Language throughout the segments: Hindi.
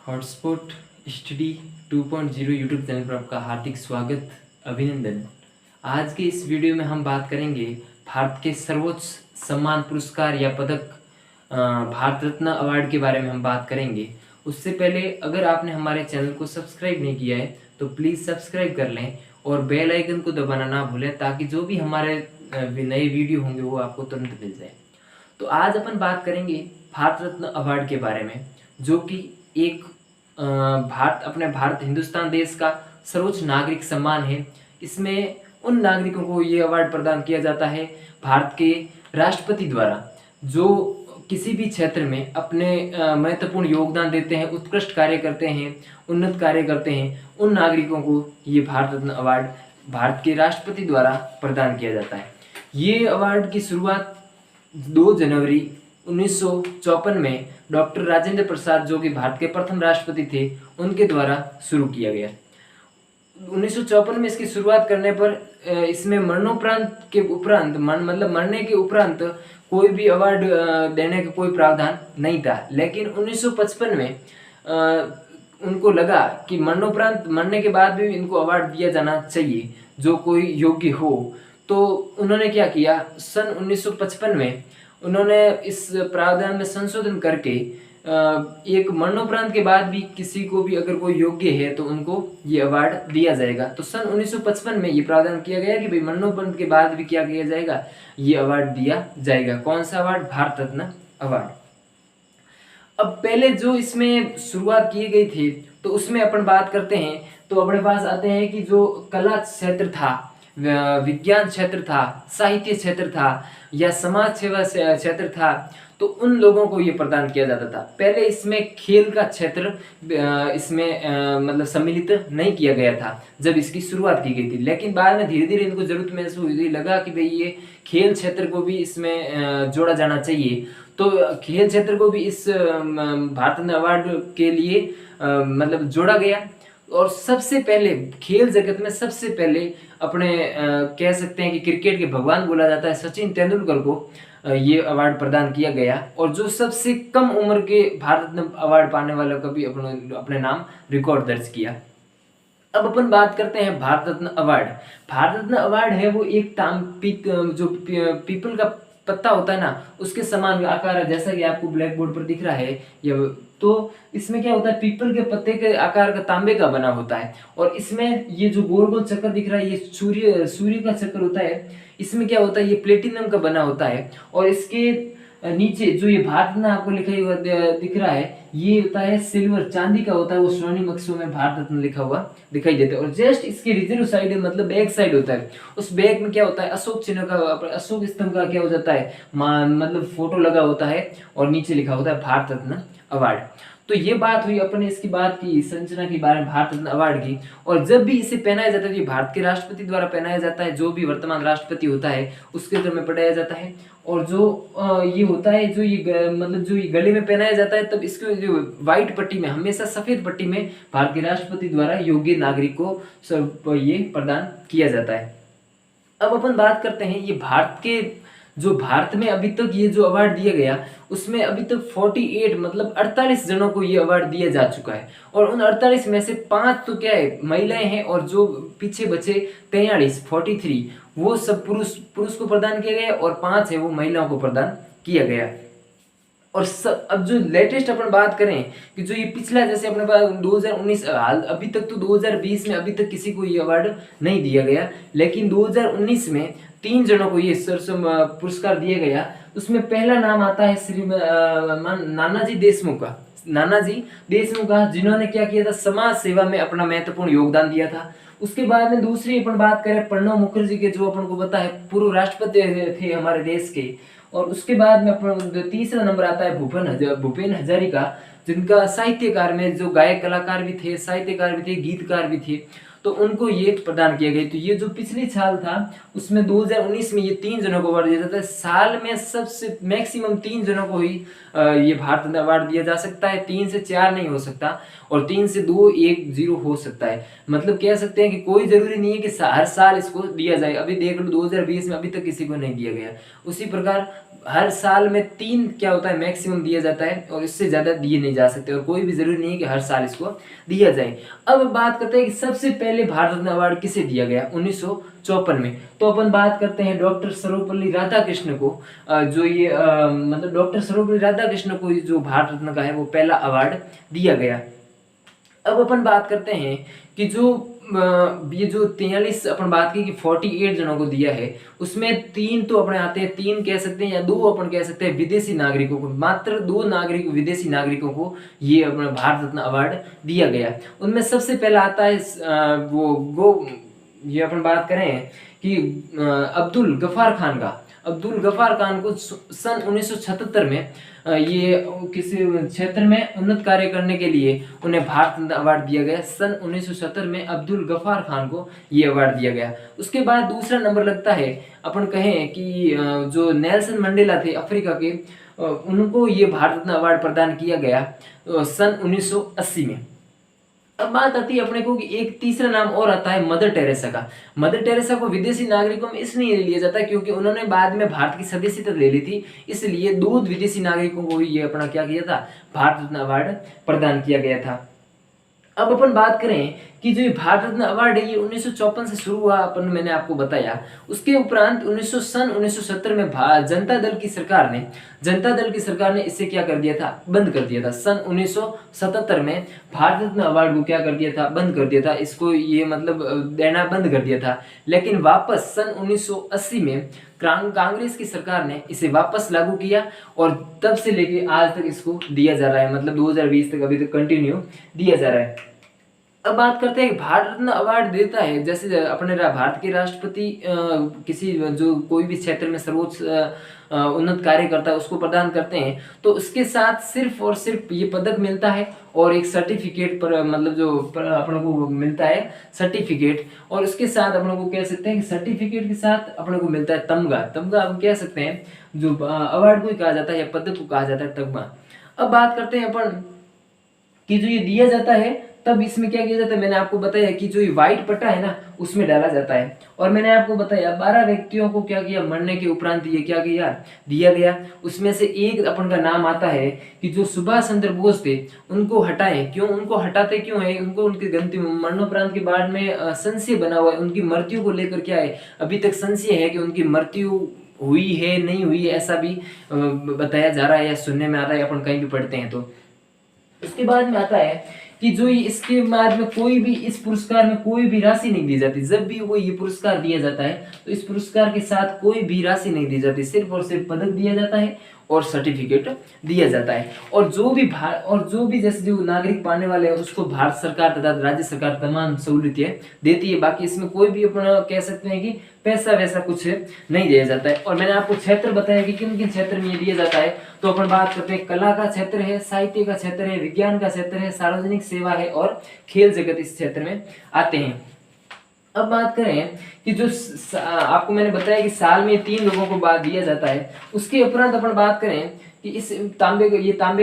हॉटस्पॉट स्टडी 2.0 यूट्यूब चैनल पर आपका हार्दिक स्वागत, अभिनंदन। आज के इस वीडियो में हम बात करेंगे भारत के सर्वोच्च सम्मान पुरस्कार या पदक भारत रत्न अवार्ड के बारे में हम बात करेंगे। उससे पहले अगर आपने हमारे चैनल को सब्सक्राइब नहीं किया है तो प्लीज़ सब्सक्राइब कर लें और बेल आइकन को दबाना ना भूलें, ताकि जो भी हमारे नए वीडियो होंगे वो आपको तुरंत मिल जाए। तो आज अपन बात करेंगे भारत रत्न अवार्ड के बारे में, जो कि एक भारत हिंदुस्तान देश का सर्वोच्च नागरिक सम्मान है। इसमें उन नागरिकों को ये अवार्ड प्रदान किया जाता है भारत के राष्ट्रपति द्वारा, जो किसी भी क्षेत्र में अपने महत्वपूर्ण योगदान देते हैं, उत्कृष्ट कार्य करते हैं, उन्नत कार्य करते हैं। उन नागरिकों को ये भारत रत्न अवार्ड भारत के राष्ट्रपति द्वारा प्रदान किया जाता है। ये अवार्ड की शुरुआत 2 जनवरी 1954 में डॉक्टर राजेंद्र प्रसाद, जो कि भारत के प्रथम राष्ट्रपति थे, उनके द्वारा शुरू किया गया। 1954 में इसकी शुरुआत करने पर इसमें मरने के उपरांत कोई भी अवार्ड देने का कोई प्रावधान नहीं था। लेकिन 1955 में उनको लगा कि मरने के बाद भी इनको अवार्ड दिया जाना चाहिए, जो कोई योग्य हो। तो उन्होंने क्या किया, सन 1955 में उन्होंने इस प्रावधान में संशोधन करके एक मरणोपरांत के बाद भी किसी को भी अगर कोई योग्य है तो उनको ये अवार्ड दिया जाएगा। तो सन 1955 में ये प्रावधान किया गया कि भाई मरणोपरांत के बाद भी क्या किया जाएगा, ये अवार्ड दिया जाएगा। कौन सा अवार्ड? भारत रत्न अवार्ड। अब पहले जो इसमें शुरुआत की गई थी तो उसमें अपन बात करते हैं तो अपने पास आते हैं कि जो कला क्षेत्र था, विज्ञान क्षेत्र था, साहित्य क्षेत्र था या समाज सेवा क्षेत्र था, तो उन लोगों को ये प्रदान किया जाता था। पहले इसमें खेल का क्षेत्र इसमें सम्मिलित नहीं किया गया था जब इसकी शुरुआत की गई थी। लेकिन बाद में धीरे धीरे इनको जरूरत महसूस हुई, लगा कि भाई ये खेल क्षेत्र को भी इसमें जोड़ा जाना चाहिए। तो खेल क्षेत्र को भी इस भारत रत्न अवार्ड के लिए जोड़ा गया। और सबसे पहले खेल जगत में सबसे पहले अपने कह सकते हैं कि क्रिकेट के भगवान बोला जाता है, सचिन तेंदुलकर को ये अवार्ड प्रदान किया गया। और जो सबसे कम उम्र के भारत रत्न अवार्ड पाने वालों का भी अपने नाम रिकॉर्ड दर्ज किया। अब अपन बात करते हैं भारत रत्न अवार्ड। भारत रत्न अवार्ड है वो एक पीपल का पत्ता होता है ना, उसके समान आकार है, जैसा कि आपको ब्लैक बोर्ड पर दिख रहा है। तो इसमें क्या होता है, पीपल के पत्ते के आकार का तांबे का बना होता है। और इसमें ये जो गोल गोल चक्कर दिख रहा है, ये सूर्य का चक्कर होता है। इसमें क्या होता है, ये प्लेटिनम का बना होता है। और इसके नीचे जो ये भारत रत्न आपको लिखा हुआ दिख रहा है, ये होता है सिल्वर, चांदी का होता है। वो स्वर्णिम अक्षरों में भारत रत्न लिखा हुआ दिखाई देता है। और जस्ट इसके रिजर्व साइड बैक साइड होता है, उस बैक में क्या होता है, अशोक चिन्ह का, अशोक स्तंभ का क्या हो जाता है, फोटो लगा होता है। और नीचे लिखा होता है भारत रत्न अवार्ड। तो ये बात हुई अपने इसकी बात की संरचना के बारे में, भारत रत्न अवार्ड की। और जब भी इसे पहनाया जाता है, ये भारत के राष्ट्रपति द्वारा पहनाया जाता है। जो भी वर्तमान राष्ट्रपति होता है उसके द्वारा में पहनाया जाता है। और जो ये होता है, जो ये गले में पहनाया जाता है, तब इसको जो व्हाइट पट्टी में, हमेशा सफेद पट्टी में भारत के राष्ट्रपति द्वारा योग्य नागरिक को ये प्रदान किया जाता है। अब अपन बात करते हैं ये भारत में अभी तक ये जो अवार्ड दिया गया, उसमें अभी तक 48 जनों को ये अवार्ड दिया जा चुका है। और उन 48 में से 5 तो क्या है, महिलाएं हैं। और जो पीछे बचे 43 वो सब पुरुष को प्रदान किया गया। और 5 है वो महिलाओं को प्रदान किया गया। और अब जो लेटेस्ट अपन बात करें कि जो ये पिछला, जैसे अपने पास 2019 हाल, अभी तक तो 2020 में अभी तक किसी को ये अवार्ड नहीं दिया गया। लेकिन 2019 में 3 जनों को ये पुरस्कार दिया गया। उसमें पहला नाम आता है नानाजी देशमुख का, जिन्होंने क्या किया था, समाज सेवा में अपना महत्वपूर्ण योगदान दिया था। उसके बाद में दूसरी अपन बात करें प्रणब मुखर्जी के, जो अपन को पता है पूर्व राष्ट्रपति थे हमारे देश के। और उसके बाद में अपन तीसरा नंबर आता है भूपेन हजारिका, जिनका साहित्यकार में जो गायक कलाकार भी थे, साहित्यकार भी थे, गीतकार भी थे। तो उनको ये प्रदान किया गया। तो ये जो पिछली साल था उसमें 2019 में ये 3 जनों को अवार्ड दिया जाता है। साल में सबसे मैक्सिमम 3 जनों को ही ये भारत रत्न अवार्ड दिया जा सकता है, 3 से 4 नहीं हो सकता, और 3 से 2, 1, 0 हो सकता है। मतलब कह सकते हैं कि कोई जरूरी नहीं है कि हर साल इसको दिया जाए। अभी देख लो 2020 में अभी तक किसी को नहीं दिया गया। उसी प्रकार हर साल में 3 क्या होता है मैक्सिमम दिया जाता है, और इससे ज़्यादा दिए नहीं जा सकते, और कोई भी जरूरी नहीं है कि हर साल इसको दिया जाए। अब बात करते हैं कि सबसे पहले भारत रत्न अवार्ड किसे दिया गया 1954 में। तो अपन बात करते हैं डॉक्टर सर्वपल्ली राधाकृष्ण को, जो ये मतलब डॉक्टर सर्वपल्ली राधाकृष्ण को जो भारत रत्न का है वो पहला अवार्ड दिया गया। अब अपन बात करते हैं कि जो ये जो 43 अपन बात की कि 48 जनों को दिया है, उसमें 3 तो अपने आते हैं, 3 कह सकते हैं या 2 अपन कह सकते हैं विदेशी नागरिकों को, मात्र 2 विदेशी नागरिकों को ये अपना भारत रत्न अवार्ड दिया गया। उनमें सबसे पहला आता है ये अपन बात करें कि अब्दुल गफ्फार खान का। अब्दुल गफ्फार खान को सन 1976 में ये किसी क्षेत्र में उन्नत कार्य करने के लिए उन्हें भारत रत्न अवार्ड दिया गया। सन 1970 में अब्दुल गफ्फार खान को ये अवार्ड दिया गया। उसके बाद दूसरा नंबर लगता है, अपन कहें कि जो नेल्सन मंडेला थे अफ्रीका के, उनको ये भारत रत्न अवार्ड प्रदान किया गया सन 1980 में। अब बात आती है अपने को कि एक तीसरा नाम और आता है मदर टेरेसा का। मदर टेरेसा को विदेशी नागरिकों में इसलिए लिया जाता है क्योंकि उन्होंने बाद में भारत की सदस्यता ले ली थी, इसलिए 2 विदेशी नागरिकों को ये अपना क्या किया था, भारत रत्न अवार्ड प्रदान किया गया था। अब अपन बात करें कि जो भारत रत्न अवार्ड है ये 1954 से शुरू हुआ, अपन मैंने आपको बताया। उसके उपरांत 1970 में जनता दल की सरकार ने इसे क्या कर दिया था, बंद कर दिया था। सन 1977 में भारत रत्न अवार्ड को क्या कर दिया था, बंद कर दिया था, इसको ये मतलब देना बंद कर दिया था। लेकिन वापस सन 1980 में कांग्रेस की सरकार ने इसे वापस लागू किया, और तब से लेके आज तक इसको दिया जा रहा है, मतलब 2020 तक अभी तक कंटिन्यू दिया जा रहा है। अब बात करते हैं कि भारत रत्न अवार्ड देता है, जैसे अपने भारत के राष्ट्रपति किसी जो कोई भी क्षेत्र में सर्वोच्च उन्नत कार्य करता है उसको प्रदान करते हैं, तो उसके साथ सिर्फ और सिर्फ ये पदक मिलता है और एक सर्टिफिकेट पर मतलब जो अपने को मिलता है सर्टिफिकेट, और उसके साथ अपने को कह सकते हैं कि सर्टिफिकेट के साथ अपने को मिलता है तमगा हम कह सकते हैं, जो अवार्ड को कहा जाता है या पदक को कहा जाता है तमगा। अब बात करते हैं अपन कि जो ये दिया जाता है तब इसमें क्या किया जाता है, मैंने आपको बताया कि जो ये व्हाइट पट्टा है ना उसमें डाला जाता है, और मैंने आपको बताया 12 व्यक्तियों को क्या किया, मरने के उपरांत ये क्या किया, दिया गया। उसमें से एक अपन का नाम आता है कि जो सुभाष चंद्र बोस थे उनको हटाएं। क्यों उनको हटाते क्यों है, उनको उनके मरणोपरांत के बाद में संशय बना हुआ है, उनकी मृत्यु को लेकर क्या है अभी तक संशय है कि उनकी मृत्यु हुई है नहीं हुई है, ऐसा भी बताया जा रहा है या सुनने में आ रहा है, अपन कहीं भी पढ़ते हैं। तो उसके बाद में आता है कि जो इसके बाद में कोई भी इस पुरस्कार में कोई भी राशि नहीं दी जाती। जब भी वो ये पुरस्कार दिया जाता है तो इस पुरस्कार के साथ कोई भी राशि नहीं दी जाती, सिर्फ और सिर्फ पदक दिया जाता है और सर्टिफिकेट दिया जाता है। और जो भी जैसे जो नागरिक पाने वाले हैं उसको भारत सरकार तथा राज्य सरकार तमाम सहूलियतें देती है। बाकी इसमें कोई भी अपना कह सकते हैं कि पैसा वैसा कुछ नहीं दिया जाता है। और मैंने आपको क्षेत्र बताया कि किन किन क्षेत्र में ये दिया जाता है। तो अपन बात करते हैं, कला का क्षेत्र है, साहित्य का क्षेत्र है, विज्ञान का क्षेत्र है, सार्वजनिक सेवा है और खेल जगत इस क्षेत्र में आते हैं। अब बात करें कि जो आपको मैंने बताया कि साल में 3 लोगों को बाद दिया जाता है। उसके उपरांत अपन बात करें कि इस तांबे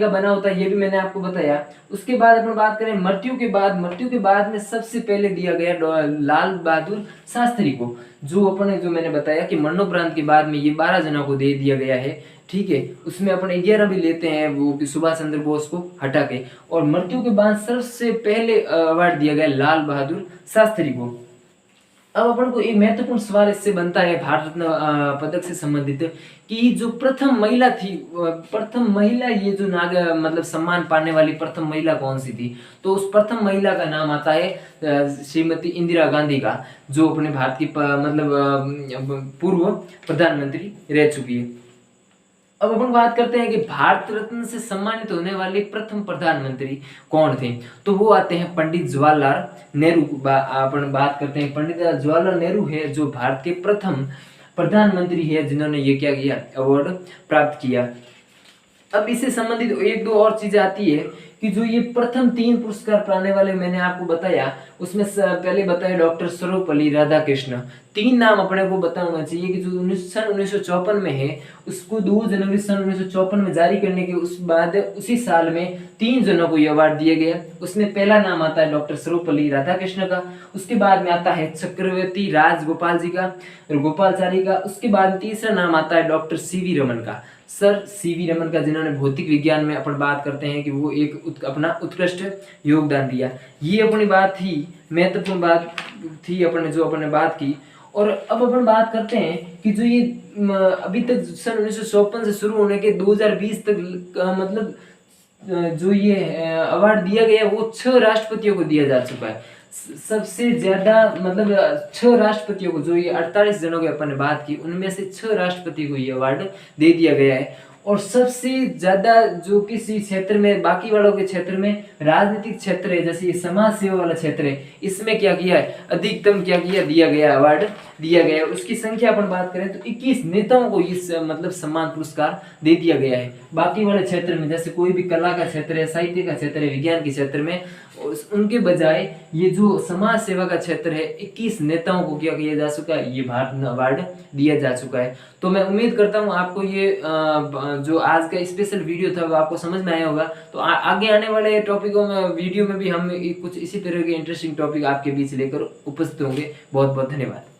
का बना होता है, ये भी मैंने आपको बताया। उसके बाद अपन बात करें मृत्यु के बाद में सबसे पहले दिया गया लाल बहादुर शास्त्री को, जो मैंने बताया कि मरणोपरांत के बाद में ये 12 जनों को दे दिया गया है। ठीक है, उसमें अपन 11 भी लेते हैं वो कि सुभाष चंद्र बोस को हटा के, और मृत्यु के बाद सबसे पहले अवार्ड दिया गया लाल बहादुर शास्त्री को। अब अपन को एक महत्वपूर्ण सवाल इससे बनता है भारत रत्न पदक से संबंधित कि जो प्रथम महिला ये जो मतलब सम्मान पाने वाली प्रथम महिला कौन सी थी। तो उस प्रथम महिला का नाम आता है श्रीमती इंदिरा गांधी का, जो अपने भारत की मतलब पूर्व प्रधानमंत्री रह चुकी है। अब अपन बात करते हैं कि भारत रत्न से सम्मानित होने वाले प्रथम प्रधानमंत्री कौन थे। तो वो आते हैं पंडित जवाहरलाल नेहरू। अपन बात करते हैं पंडित जवाहरलाल नेहरू है जो भारत के प्रथम प्रधानमंत्री है जिन्होंने ये क्या किया, अवार्ड प्राप्त किया। अब इससे संबंधित एक दो और चीजें आती है कि जो ये प्रथम 3 पुरस्कार पाने वाले मैंने आपको बताया, उसमें पहले बताया डॉक्टर सर्वपल्ली राधाकृष्ण। 3 नाम अपने को पता होना चाहिए कि जो सन 1954 में है, उसको 2 जनवरी सन 1954 में जारी करने के उस बाद उसी साल में 3 जनों को ये अवार्ड दिया गया। उसमें पहला नाम आता है डॉक्टर सर्वपल्ली राधाकृष्ण का, उसके बाद में आता है चक्रवर्ती राजगोपाल जी का और गोपालचारी का, उसके बाद तीसरा नाम आता है डॉक्टर सीवी रमन का, सर सीवी रमन का, जिन्होंने भौतिक विज्ञान में अपन बात करते हैं कि वो एक अपना उत्कृष्ट योगदान दिया। ये अपनी बात थी, महत्वपूर्ण बात थी अपन जो अपन ने बात की। और अब अपन बात करते हैं कि जो ये अभी तक सन 1954 से शुरू होने के 2020 तक मतलब जो ये अवार्ड दिया गया वो 6 राष्ट्रपतियों को दिया जा चुका है। सबसे ज्यादा मतलब 6 राष्ट्रपतियों को, जो ये 48 जनों की अपन ने बात की, उनमें से 6 राष्ट्रपति को ये अवार्ड दे दिया गया है। और सबसे ज्यादा जो किसी क्षेत्र में, बाकी वालों के क्षेत्र में राजनीतिक क्षेत्र है, जैसे ये समाज सेवा वाला क्षेत्र है, इसमें क्या किया है, अधिकतम क्या किया, दिया गया अवार्ड दिया गया है। उसकी संख्या अपन बात करें तो 21 नेताओं को इस मतलब सम्मान पुरस्कार दे दिया गया है। बाकी वाले क्षेत्र में जैसे कोई भी कला का क्षेत्र है, साहित्य का क्षेत्र है, विज्ञान के क्षेत्र में, उनके बजाय ये जो समाज सेवा का क्षेत्र है 21 नेताओं को क्या किया जा चुका है, ये भारत रत्न अवार्ड दिया जा चुका है। तो मैं उम्मीद करता हूँ आपको ये जो आज का स्पेशल वीडियो था वो आपको समझ में आया होगा। तो आगे आने वाले टॉपिकों में, वीडियो में भी हम कुछ इसी तरह के इंटरेस्टिंग टॉपिक आपके बीच लेकर उपस्थित होंगे। बहुत बहुत धन्यवाद।